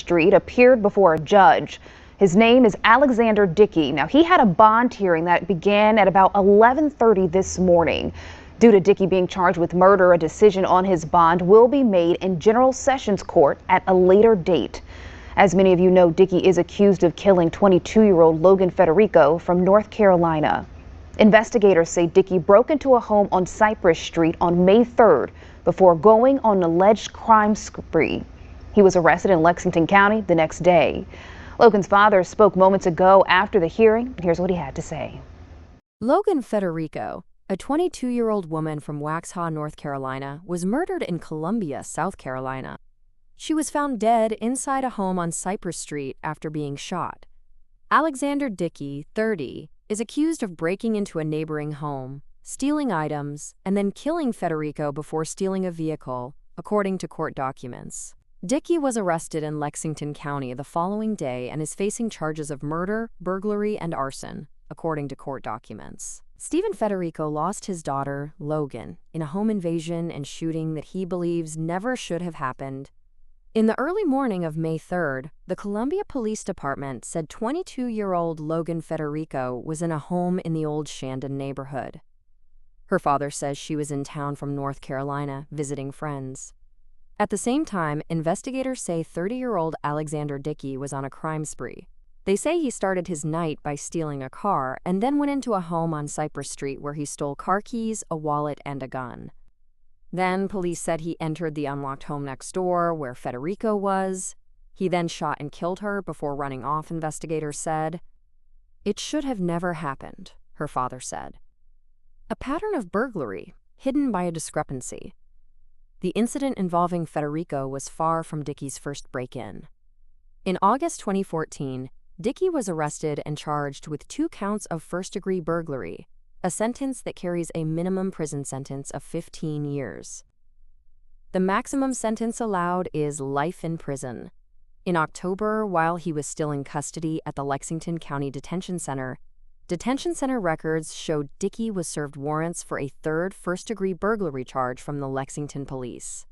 Street appeared before a judge. His name is Alexander Dickey. Now, he had a bond hearing that began at about 11:30 this morning. Due to Dickey being charged with murder, a decision on his bond will be made in General Sessions Court at a later date. As many of you know, Dickey is accused of killing 22-year-old Logan Federico from North Carolina. Investigators say Dickey broke into a home on Cypress Street on May 3rd before going on an alleged crime spree. He was arrested in Lexington County the next day. Logan's father spoke moments ago after the hearing. Here's what he had to say. Logan Federico, a 22-year-old woman from Waxhaw, North Carolina, was murdered in Columbia, South Carolina. She was found dead inside a home on Cypress Street after being shot. Alexander Dickey, 30, is accused of breaking into a neighboring home, stealing items, and then killing Federico before stealing a vehicle, according to court documents. Dickey was arrested in Lexington County the following day and is facing charges of murder, burglary, and arson, according to court documents. Stephen Federico lost his daughter, Logan, in a home invasion and shooting that he believes never should have happened. In the early morning of May 3rd, the Columbia Police Department said 22-year-old Logan Federico was in a home in the Old Shandon neighborhood. Her father says she was in town from North Carolina visiting friends. At the same time, investigators say 30-year-old Alexander Dickey was on a crime spree. They say he started his night by stealing a car and then went into a home on Cypress Street where he stole car keys, a wallet, and a gun. Then police said he entered the unlocked home next door where Federico was. He then shot and killed her before running off, investigators said. It should have never happened, her father said. A pattern of burglary, hidden by a discrepancy. The incident involving Federico was far from Dickey's first break-in. In August 2014, Dickey was arrested and charged with 2 counts of first-degree burglary, a sentence that carries a minimum prison sentence of 15 years. The maximum sentence allowed is life in prison. In October, while he was still in custody at the Lexington County Detention Center records showed Dickey was served warrants for a 3rd first-degree burglary charge from the Lexington police.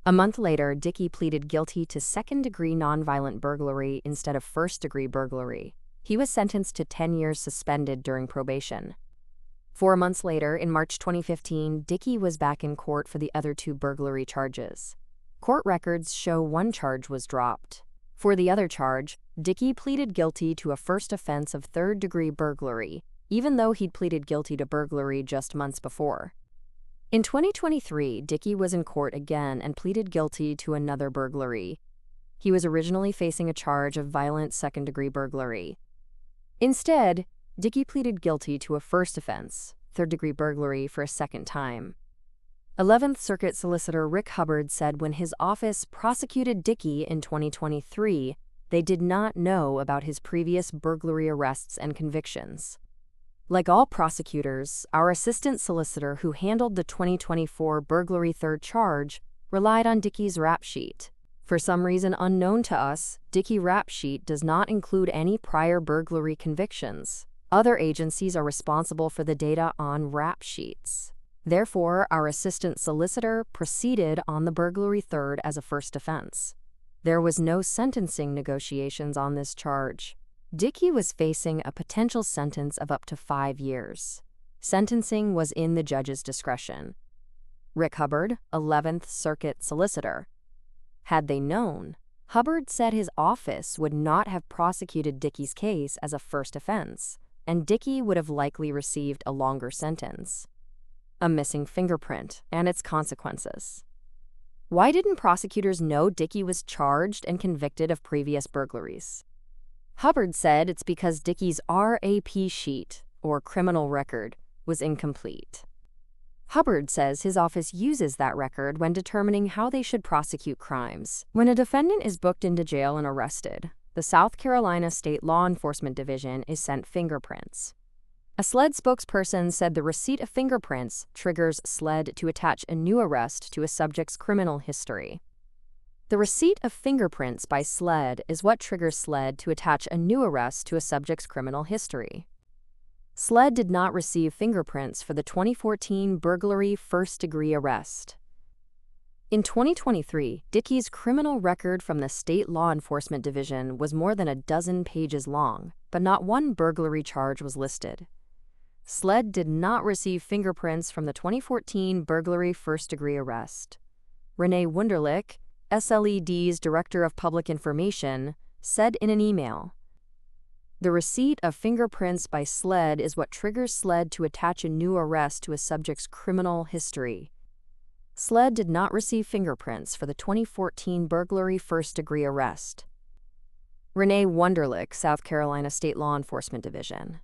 A month later, Dickey pleaded guilty to 2nd-degree nonviolent burglary instead of 1st-degree burglary. He was sentenced to 10 years suspended during probation. 4 months later, in March 2015, Dickey was back in court for the other 2 burglary charges. Court records show 1 charge was dropped. For the other charge, Dickey pleaded guilty to a first offense of 3rd-degree burglary, even though he'd pleaded guilty to burglary just months before. In 2023, Dickey was in court again and pleaded guilty to another burglary. He was originally facing a charge of violent 2nd-degree burglary. Instead, Dickey pleaded guilty to a first offense, 3rd-degree burglary, for a second time. 11th Circuit Solicitor Rick Hubbard said when his office prosecuted Dickey in 2023, they did not know about his previous burglary arrests and convictions. Like all prosecutors, our assistant solicitor who handled the 2024 burglary 3rd charge relied on Dickey's rap sheet. For some reason unknown to us, Dickey's rap sheet does not include any prior burglary convictions. Other agencies are responsible for the data on rap sheets. Therefore, our assistant solicitor proceeded on the burglary 3rd as a first offense. There was no sentencing negotiations on this charge. Dickey was facing a potential sentence of up to 5 years. Sentencing was in the judge's discretion. Rick Hubbard, 11th Circuit Solicitor. Had they known, Hubbard said his office would not have prosecuted Dickey's case as a first offense, and Dickey would have likely received a longer sentence. A missing fingerprint and its consequences. Why didn't prosecutors know Dickey was charged and convicted of previous burglaries? Hubbard said it's because Dickey's RAP sheet, or criminal record, was incomplete. Hubbard says his office uses that record when determining how they should prosecute crimes. When a defendant is booked into jail and arrested, the South Carolina State Law Enforcement Division is sent fingerprints. A SLED spokesperson said the receipt of fingerprints triggers SLED to attach a new arrest to a subject's criminal history. The receipt of fingerprints by SLED is what triggers SLED to attach a new arrest to a subject's criminal history. SLED did not receive fingerprints for the 2014 burglary first-degree arrest. In 2023, Dickey's criminal record from the State Law Enforcement Division was more than a dozen pages long, but not one burglary charge was listed. SLED did not receive fingerprints from the 2014 burglary first-degree arrest. Renee Wunderlich, SLED's Director of Public Information, said in an email, "The receipt of fingerprints by SLED is what triggers SLED to attach a new arrest to a subject's criminal history. SLED did not receive fingerprints for the 2014 burglary first-degree arrest." Renee Wunderlich, South Carolina State Law Enforcement Division.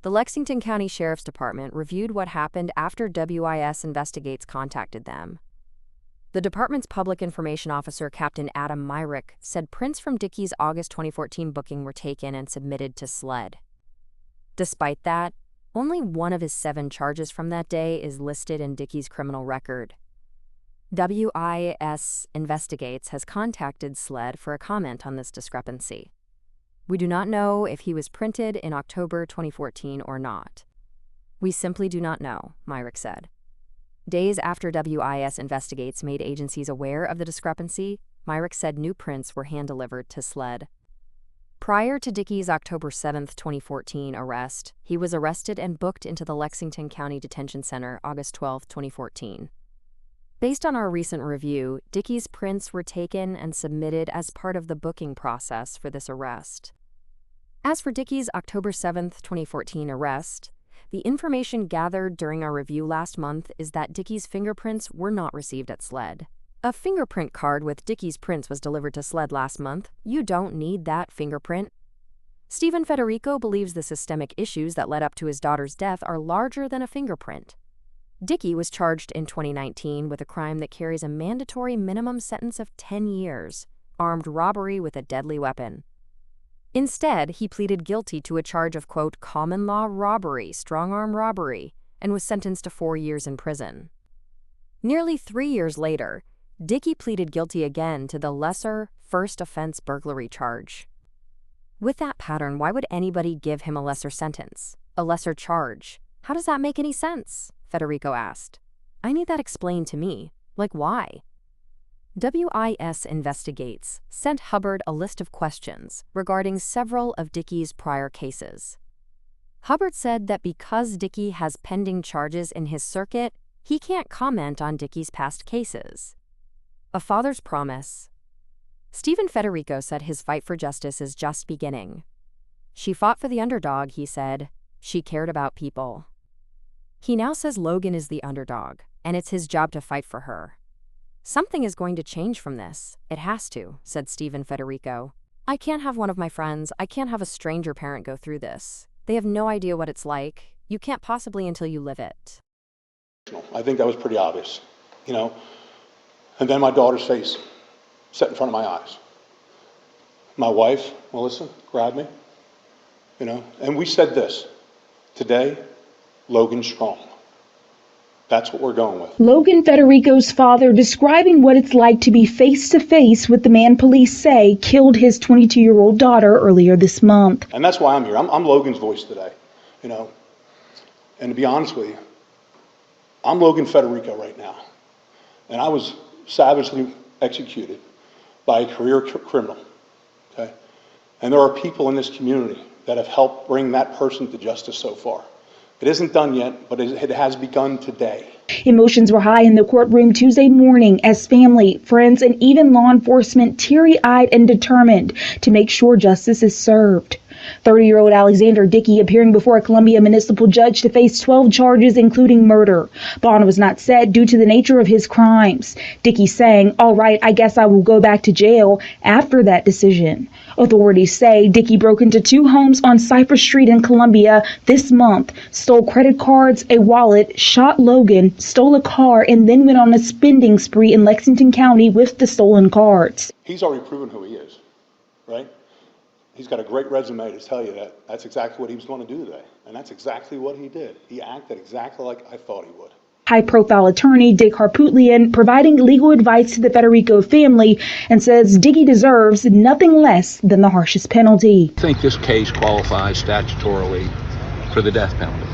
The Lexington County Sheriff's Department reviewed what happened after WIS Investigates contacted them. The department's public information officer, Captain Adam Myrick, said prints from Dickey's August 2014 booking were taken and submitted to SLED. Despite that, only one of his 7 charges from that day is listed in Dickey's criminal record. WIS Investigates has contacted SLED for a comment on this discrepancy. "We do not know if he was printed in October 2014 or not. We simply do not know," Myrick said. Days after WIS Investigates made agencies aware of the discrepancy, Myrick said new prints were hand-delivered to SLED. Prior to Dickey's October 7, 2014 arrest, he was arrested and booked into the Lexington County Detention Center August 12, 2014. Based on our recent review, Dickey's prints were taken and submitted as part of the booking process for this arrest. As for Dickey's October 7, 2014 arrest, the information gathered during our review last month is that Dickey's fingerprints were not received at SLED. A fingerprint card with Dickey's prints was delivered to SLED last month. You don't need that fingerprint. Stephen Federico believes the systemic issues that led up to his daughter's death are larger than a fingerprint. Dickey was charged in 2019 with a crime that carries a mandatory minimum sentence of 10 years, armed robbery with a deadly weapon. Instead, he pleaded guilty to a charge of, quote, common law robbery, strong-arm robbery, and was sentenced to 4 years in prison. Nearly 3 years later, Dickey pleaded guilty again to the lesser first offense burglary charge. With that pattern, why would anybody give him a lesser sentence, a lesser charge? How does that make any sense? Federico asked. I need that explained to me. Like, why? WIS Investigates sent Hubbard a list of questions regarding several of Dickey's prior cases. Hubbard said that because Dickey has pending charges in his circuit, he can't comment on Dickey's past cases. A father's promise. Stephen Federico said his fight for justice is just beginning. She fought for the underdog, he said. She cared about people. He now says Logan is the underdog, and it's his job to fight for her. Something is going to change from this. It has to, said Stephen Federico. I can't have one of my friends, I can't have a stranger parent go through this. They have no idea what it's like. You can't possibly until you live it. I think that was pretty obvious, And then my daughter's face set in front of my eyes. My wife, Melissa, grabbed me, and we said this, today, Logan strong. That's what we're going with. Logan Federico's father describing what it's like to be face-to-face with the man police say killed his 22-year-old daughter earlier this month. And that's why I'm here. I'm Logan's voice today, And to be honest with you, I'm Logan Federico right now. And I was savagely executed by a career criminal, okay? And there are people in this community that have helped bring that person to justice so far. It isn't done yet, but it has begun today. Emotions were high in the courtroom Tuesday morning as family, friends, and even law enforcement teary-eyed and determined to make sure justice is served. 30-year-old Alexander Dickey appearing before a Columbia municipal judge to face 12 charges, including murder. Bond was not set due to the nature of his crimes. Dickey saying, all right, I guess I will go back to jail after that decision. Authorities say Dickey broke into 2 homes on Cypress Street in Columbia this month, stole credit cards, a wallet, shot Logan, stole a car, and then went on a spending spree in Lexington County with the stolen cards. He's already proven who he is, right? He's got a great resume to tell you that that's exactly what he was going to do today. And that's exactly what he did. He acted exactly like I thought he would. High-profile attorney Dick Harpootlian providing legal advice to the Federico family and says Dickey deserves nothing less than the harshest penalty. I think this case qualifies statutorily for the death penalty.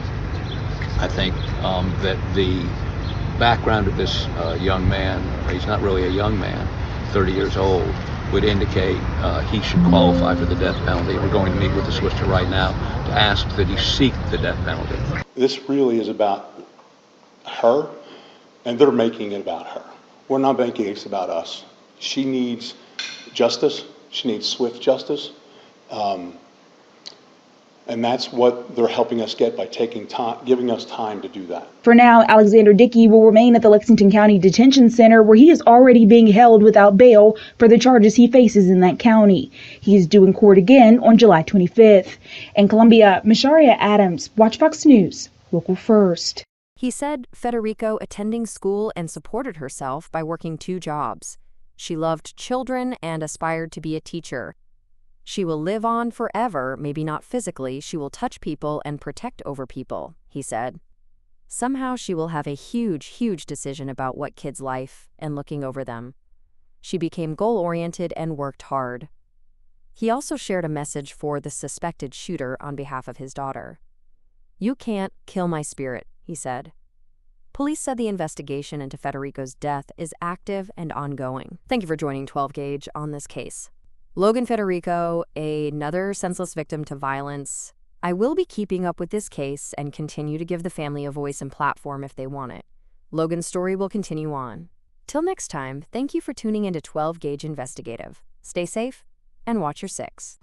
I think that the background of this young man, he's not really a young man, 30 years old, would indicate he should qualify for the death penalty. We're going to meet with the solicitor right now to ask that he seek the death penalty. This really is about her, and they're making it about her. We're not making it about us. She needs justice. She needs swift justice. And that's what they're helping us get by taking time, giving us time to do that. For now, Alexander Dickey will remain at the Lexington County Detention Center, where he is already being held without bail for the charges he faces in that county. He is due in court again on July 25th. In Columbia, Misharia Adams, Watch Fox News, Local First. He said Federico attending school and supported herself by working 2 jobs. She loved children and aspired to be a teacher. She will live on forever, maybe not physically. She will touch people and protect over people, he said. Somehow she will have a huge decision about what kids' life and looking over them. She became goal-oriented and worked hard. He also shared a message for the suspected shooter on behalf of his daughter. "You can't kill my spirit," he said. Police said the investigation into Federico's death is active and ongoing. Thank you for joining 12 Gauge on this case. Logan Federico, another senseless victim to violence. I will be keeping up with this case and continue to give the family a voice and platform if they want it. Logan's story will continue on. Till next time, thank you for tuning into 12 Gauge Investigative. Stay safe and watch your 6.